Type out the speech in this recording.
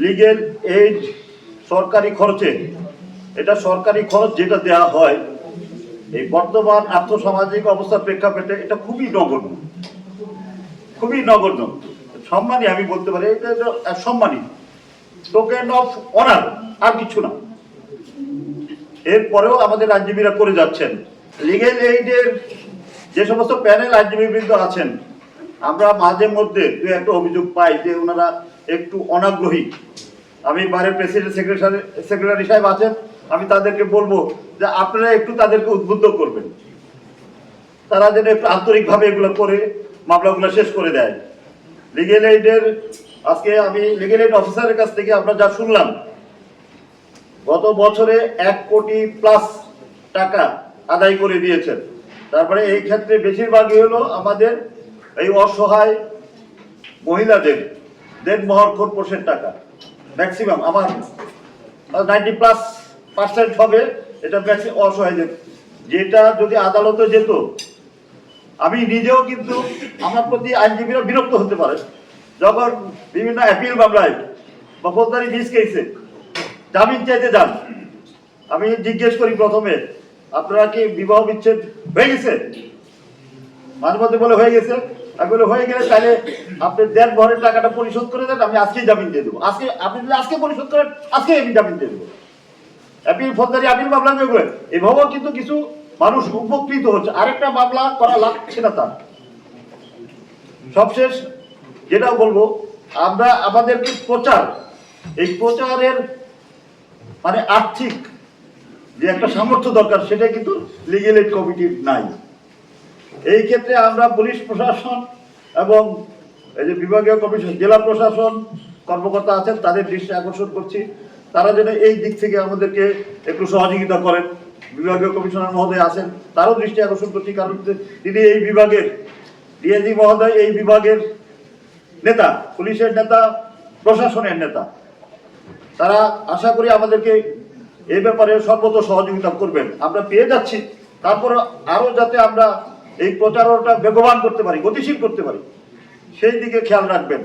Legal aid সরকারি খরচে, এটা সরকারি খরচ যেটা দেওয়া হয় এই বর্তমান আর্থসামাজিক অবস্থার প্রেক্ষাপটে এটা খুবই নগণ্য, খুবই নগণ্য। সম্মানী আমি বলতে পারি, এটা সম্মানী, টোকেন অফ অনার, আর কিছু না। এরপরেও আমাদের আইনজীবীরা করে যাচ্ছেন। লিগেল এইডের যে সমস্ত প্যানেল আইনজীবীবৃন্দ আছেন, আমরা মাঝে মধ্যে দু একটা অভিযোগ পাই যে ওনারা একটু অনাগ্রহী। আমি বাইরের প্রেসিডেন্ট সেক্রেটারি সাহেব আছেন, আমি তাদেরকে বলবো যে আপনারা একটু তাদেরকে উদ্বুদ্ধ করবেন, তারা যেন একটু আন্তরিকভাবে এগুলো করে মামলাগুলো শেষ করে দেয়। লিগেল এইডের আজকে আমি লিগেল এইড অফিসারের কাছ থেকে আমরা যা শুনলাম, গত বছরে 1 কোটি প্লাস টাকা আদায় করে দিয়েছেন। তারপরে এই ক্ষেত্রে বেশিরভাগই হলো আমাদের এই অসহায় মহিলাদের দেনমোহর খোরপোশের টাকা। ম্যাক্সিমাম আমার 90+% হবে এটা অসহায়দের, যেটা যদি আদালতে যেত, আমি নিজেও কিন্তু আমার প্রতি আইনজীবীরা বিরক্ত হতে পারে যখন বিভিন্ন অ্যাপিল মামলায় বা ফৌজদারি মিস কেসে জামিন চাইতে যান। আমি জিজ্ঞেস করি প্রথমে, আপনারা কি বিবাহ বিচ্ছেদ হয়ে গেছে? মাঝে মধ্যে বলে হয়ে গেছে। আমি বলে হয়ে গেলে তাহলে আপনি দেনমোহরের টাকাটা পরিশোধ করে দেন, আমি আজকেই জামিন দিয়ে দেবো। আজকে আপনি যদি আজকে পরিশোধ করেন, আজকে আমি জামিন দিয়ে দেবো। অ্যাপিল ফৌজদারি আপিল মামলা যেগুলো, এভাবেও কিন্তু কিছু মানুষ উপকৃত হচ্ছে, আরেকটা মামলা করা লাগছে না তার। সবশেষ যেটা বলবো, আমরা আমাদেরকে প্রচার, এই প্রচারের মানে আর্থিক যে একটা সামর্থ্য দরকার, সেটা কিন্তু লিগেল এইড কমিটির নাই। এই ক্ষেত্রে আমরা পুলিশ প্রশাসন এবং এই যে বিভাগীয় কমিশন, জেলা প্রশাসন কর্মকর্তা আছেন, তাদের দৃষ্টি আকর্ষণ করছি, তারা যেন এই দিক থেকে আমাদেরকে একটু সহযোগিতা করেন। বিভাগীয় কমিশনার মহোদয় আছেন, তারও দৃষ্টি আকর্ষণ করছি, কারণ তিনি এই বিভাগের ডিআইজি মহোদয় এই বিভাগের নেতা, পুলিশের নেতা, প্রশাসনের নেতা। তারা আশা করি আমাদেরকে এই ব্যাপারে সর্বত সহযোগিতা করবেন। আমরা পেয়ে যাচ্ছি, তারপর আরও যাতে আমরা এই প্রচারণাটা বেগবান করতে পারি, গতিশীল করতে পারি, সেই দিকে খেয়াল রাখবেন।